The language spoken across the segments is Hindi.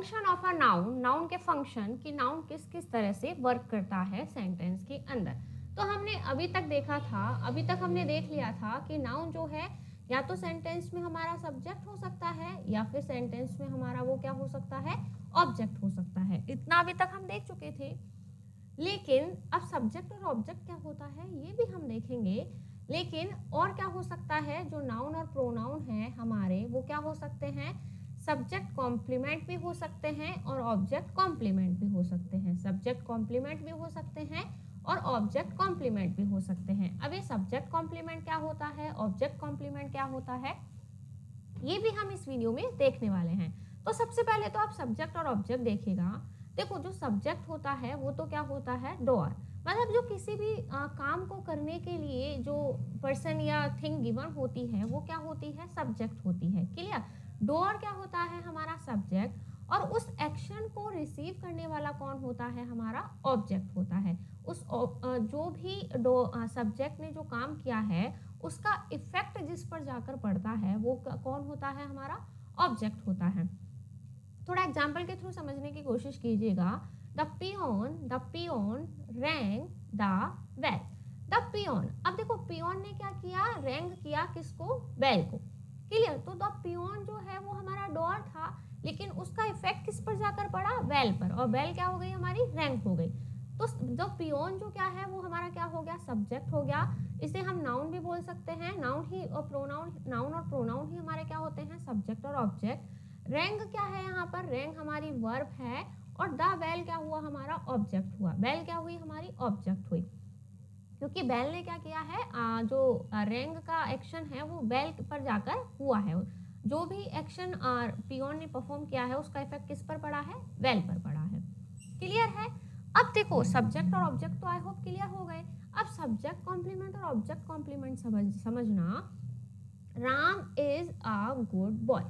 Function of a noun, noun के फंक्शन कि नाउन किस किस तरह से वर्क करता है सेंटेंस के अंदर। तो हमने अभी तक देखा था, अभी तक हमने देख लिया था कि नाउन जो है या तो सेंटेंस में हमारा सब्जेक्ट हो सकता है या फिर सेंटेंस में हमारा वो क्या हो सकता है, ऑब्जेक्ट हो सकता है। इतना अभी तक हम देख चुके थे। लेकिन अब सब्जेक्ट और ऑब्जेक्ट क्या होता है ये भी हम देखेंगे। लेकिन और क्या हो सकता है, जो नाउन और प्रोनाउन है हमारे वो क्या हो सकते हैं, सब्जेक्ट कॉम्प्लीमेंट भी हो सकते हैं और ऑब्जेक्ट कॉम्प्लीमेंट भी हो सकते हैं। सब्जेक्ट कॉम्प्लीमेंट भी हो सकते हैं और ऑब्जेक्ट कॉम्प्लीमेंट भी हो सकते हैं। अब ये सब्जेक्ट कॉम्प्लीमेंट क्या होता है, ऑब्जेक्ट कॉम्प्लीमेंट क्या होता है, ये भी हम इस वीडियो में देखने वाले हैं। तो सबसे पहले तो आप सब्जेक्ट और ऑब्जेक्ट देखिएगा। देखो जो सब्जेक्ट होता है वो तो क्या होता है, डोअर, मतलब जो किसी भी काम को करने के लिए जो पर्सन या थिंग गिवन होती है वो क्या होती है, सब्जेक्ट होती है। क्लियर। डोअर क्या होता है, हमारा सब्जेक्ट, और उस एक्शन को रिसीव करने वाला कौन होता है, हमारा ऑब्जेक्ट होता है। जो भी सब्जेक्ट ने जो काम किया है उसका इफेक्ट जिस पर जाकर पड़ता है वो कौन होता है, हमारा ऑब्जेक्ट होता है। थोड़ा एग्जाम्पल के थ्रू समझने की कोशिश कीजिएगा। The peon rang the bell. The peon, अब देखो पियोन ने क्या किया, रैंग किया किसको, बेल को। क्लियर। तो द पियोन जो है वो हमारा डोर था, लेकिन उसका इफेक्ट किस पर जाकर पड़ा, बेल पर, और बेल क्या हो गई, हमारी रैंक हो गई। तो जो पियोन जो क्या है वो हमारा क्या हो गया, सब्जेक्ट हो गया। इसे हम नाउन भी बोल सकते हैं। नाउन ही और प्रोनाउन, नाउन और प्रोनाउन ही हमारे क्या होते हैं, सब्जेक्ट और ऑब्जेक्ट। रैंक क्या है यहाँ पर, रैंक हमारी वर्ब है, और द बेल क्या हुआ, हमारा ऑब्जेक्ट हुआ। बेल क्या हुई, हमारी ऑब्जेक्ट हुई, क्योंकि बेल ने क्या किया है, जो रैंक का एक्शन है वो बेल पर जाकर हुआ है। जो भी एक्शन पियोन ने परफॉर्म किया है उसका इफेक्ट किस पर पड़ा है, बेल पर पड़ा है। क्लियर है। अब देखो सब्जेक्ट और ऑब्जेक्ट तो आई होप क्लियर हो गए। अब सब्जेक्ट कॉम्प्लीमेंट और ऑब्जेक्ट कॉम्प्लीमेंट समझना। Ram is a good boy,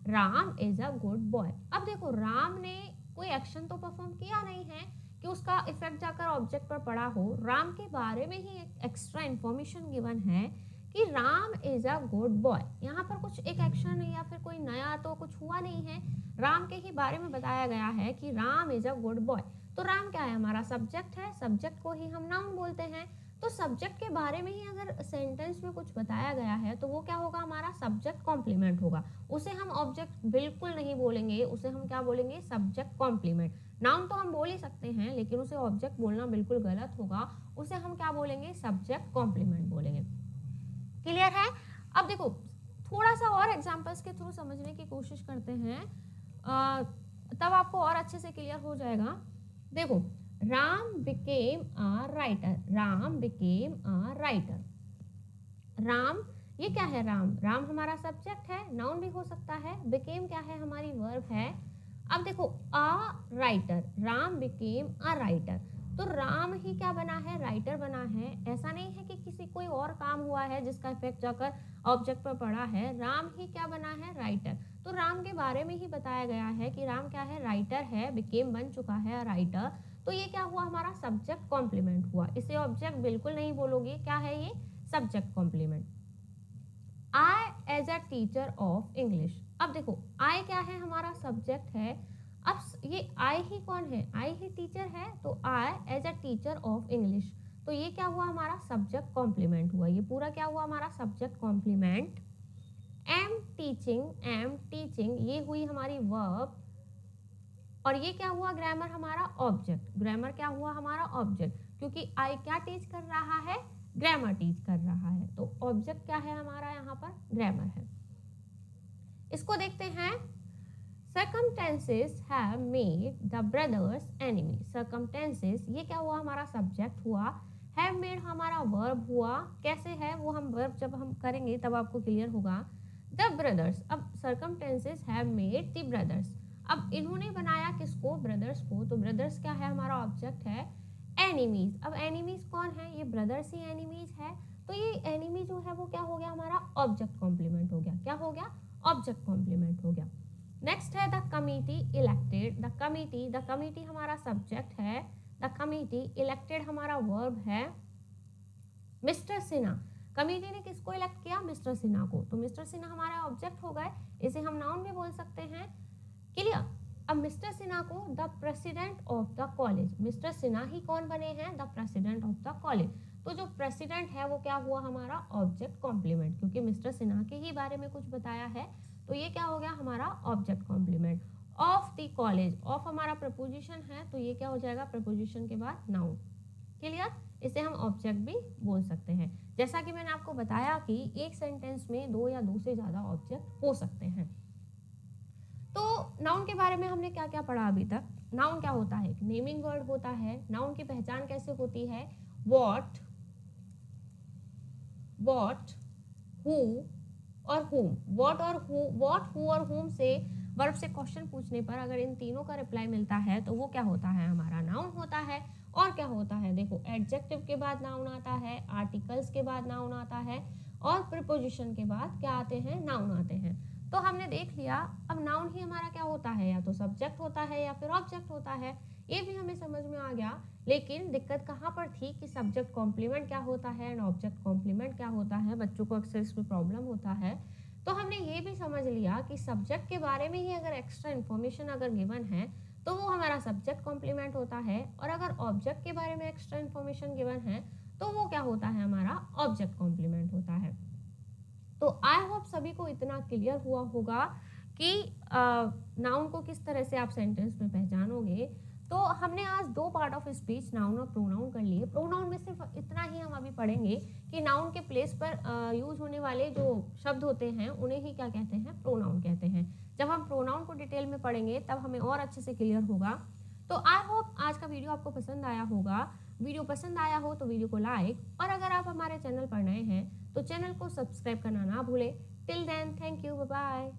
Ram is a good boy. अब देखो राम ने कोई एक्शन तो परफॉर्म किया नहीं है कि उसका इफेक्ट जाकर ऑब्जेक्ट पर पड़ा हो। राम के बारे में ही एक एक्स्ट्रा इंफॉर्मेशन गिवन है कि Ram is a good boy. यहाँ पर कुछ एक एक्शन या फिर कोई नया तो कुछ हुआ नहीं है, राम के ही बारे में बताया गया है कि Ram is a good boy. तो राम क्या है, हमारा सब्जेक्ट है, सब्जेक्ट को ही हम नाउन बोलते हैं। तो सब्जेक्ट के बारे में ही अगर सेंटेंस में कुछ बताया गया है तो वो क्या होगा, हमारा सब्जेक्ट कॉम्प्लीमेंट होगा। उसे हम ऑब्जेक्ट बिल्कुल नहीं बोलेंगे, उसे हम क्या बोलेंगे, सब्जेक्ट कॉम्प्लीमेंट। नाउन तो हम बोल ही सकते हैं लेकिन उसे ऑब्जेक्ट बोलना बिल्कुल गलत होगा, उसे हम क्या बोलेंगे, सब्जेक्ट कॉम्प्लीमेंट बोलेंगे। क्लियर है। अब देखो थोड़ा सा और एग्जांपल्स के थ्रू समझने की कोशिश करते हैं, तब आपको और अच्छे से क्लियर हो जाएगा। देखो Ram became a writer, Ram became a writer. Ram, ये क्या है, राम, राम हमारा सब्जेक्ट है, नाउन भी हो सकता है। बिकेम क्या है, हमारी वर्ब है। अब देखो a writer, Ram became a writer. तो राम ही क्या बना है, राइटर बना है। ऐसा नहीं है कि किसी कोई और काम हुआ है जिसका इफेक्ट जाकर ऑब्जेक्ट पर पड़ा है, राम ही क्या बना है, राइटर। तो राम के बारे में ही बताया गया है कि राम क्या है, राइटर है, बिकेम बन चुका है राइटर। तो ये क्या हुआ, हमारा सब्जेक्ट कॉम्प्लीमेंट हुआ। इसे ऑब्जेक्ट बिल्कुल नहीं बोलोगे, क्या है ये, subject complement. I as a teacher of English. अब देखो आई क्या है, हमारा सब्जेक्ट है। अब ये आई ही कौन है, आई ही टीचर है। तो I as a teacher of English, तो ये क्या हुआ, हमारा सब्जेक्ट कॉम्प्लीमेंट हुआ। ये पूरा क्या हुआ, हमारा सब्जेक्ट कॉम्प्लीमेंट। एम टीचिंग ये हुई हमारी वर्ब, और ये क्या हुआ, ग्रामर हमारा ऑब्जेक्ट। ग्रामर क्या हुआ, हमारा ऑब्जेक्ट, क्योंकि आई क्या टीच कर रहा है, ग्रामर टीच कर रहा है। तो ऑब्जेक्ट क्या है हमारा, यहाँ पर ग्रामर है। इसको देखते हैं। circumstances have made the brothers enemy। circumstances ये क्या हुआ, हमारा सब्जेक्ट हुआ। have made हमारा वर्ब हुआ। कैसे है वो, हम वर्ब जब हम करेंगे तब आपको क्लियर होगा। the brothers, अब circumstances have made the brothers, अब इन्होंने बनाया किसको, ब्रदर्स को। तो ब्रदर्स क्या है, हमारा ऑब्जेक्ट है। एनिमीज, अब एनिमीज कौन है, ये ब्रदर्स ही एनिमीज है। तो ये एनिमी जो है वो क्या हो गया, हमारा ऑब्जेक्ट कॉम्प्लीमेंट हो गया। क्या हो गया, ऑब्जेक्ट कॉम्प्लीमेंट हो गया। नेक्स्ट है the committee elected. The committee हमारा सब्जेक्ट है। द कमिटी इलेक्टेड हमारा वर्ब है। मिस्टर सिन्हा, कमिटी ने किसको इलेक्ट किया, मिस्टर सिन्हा को। तो मिस्टर सिन्हा हमारा ऑब्जेक्ट हो गए, इसे हम नाउन भी बोल सकते हैं। क्लियर। अब मिस्टर सिन्हा को the president of the college, mister Sinha ही कौन बने हैं? The president of the college. तो जो प्रेसिडेंट है वो क्या हुआ हमारा? ऑब्जेक्ट कॉम्प्लीमेंट, क्योंकि मिस्टर सिन्हा के ही बारे में कुछ बताया है, तो ये क्या हो गया हमारा? Object complement. Of the college, of हमारा प्रपोजिशन है, तो ये क्या हो जाएगा? प्रपोजिशन के बाद नाउन। क्लियर? इसे हम ऑब्जेक्ट भी बोल सकते हैं। जैसा कि मैंने आपको बताया कि एक सेंटेंस में दो या दो से ज्यादा ऑब्जेक्ट हो सकते हैं। तो नाउन के बारे में हमने क्या क्या पढ़ा अभी तक? नाउन क्या होता है? नेमिंग वर्ड होता है। नाउन की पहचान कैसे होती है? व्हाट, हु और हुम। व्हाट और हुम से वर्ब से क्वेश्चन पूछने पर अगर इन तीनों का रिप्लाई मिलता है तो वो क्या होता है? हमारा नाउन होता है। और क्या होता है? देखो, एडजेक्टिव के बाद नाउन आता है, आर्टिकल्स के बाद नाउन आता है, और प्रीपोजिशन के बाद क्या आते हैं? नाउन आते हैं। तो हमने देख लिया, अब नाउन ही हमारा क्या होता है? या तो सब्जेक्ट होता है या फिर ऑब्जेक्ट होता है। ये भी हमें समझ में आ गया। लेकिन दिक्कत कहाँ पर थी कि सब्जेक्ट कॉम्प्लीमेंट क्या होता है एंड ऑब्जेक्ट कॉम्प्लीमेंट क्या होता है। बच्चों को अक्सर इसमें प्रॉब्लम होता है। तो हमने ये भी समझ लिया कि सब्जेक्ट के बारे में ही अगर एक्स्ट्रा इन्फॉर्मेशन अगर गिवन है तो वो हमारा सब्जेक्ट कॉम्प्लीमेंट होता है, और अगर ऑब्जेक्ट के बारे में एक्स्ट्रा इन्फॉर्मेशन गिवन है तो वो क्या होता है? हमारा ऑब्जेक्ट कॉम्प्लीमेंट होता है। तो आई होप सभी को इतना क्लियर हुआ होगा कि नाउन को किस तरह से आप सेंटेंस में पहचानोगे। तो हमने आज दो पार्ट ऑफ स्पीच, नाउन और प्रोनाउन, कर लिए। प्रोनाउन में सिर्फ इतना ही हम अभी पढ़ेंगे कि नाउन के प्लेस पर यूज होने वाले जो शब्द होते हैं उन्हें ही क्या कहते हैं? प्रोनाउन कहते हैं। जब हम प्रोनाउन को डिटेल में पढ़ेंगे तब हमें और अच्छे से क्लियर होगा। तो आई होप आज का वीडियो आपको पसंद आया होगा। वीडियो पसंद आया हो तो वीडियो को लाइक, और अगर आप हमारे चैनल पर नए हैं तो चैनल को सब्सक्राइब करना ना भूलें। Till then, thank you, bye bye.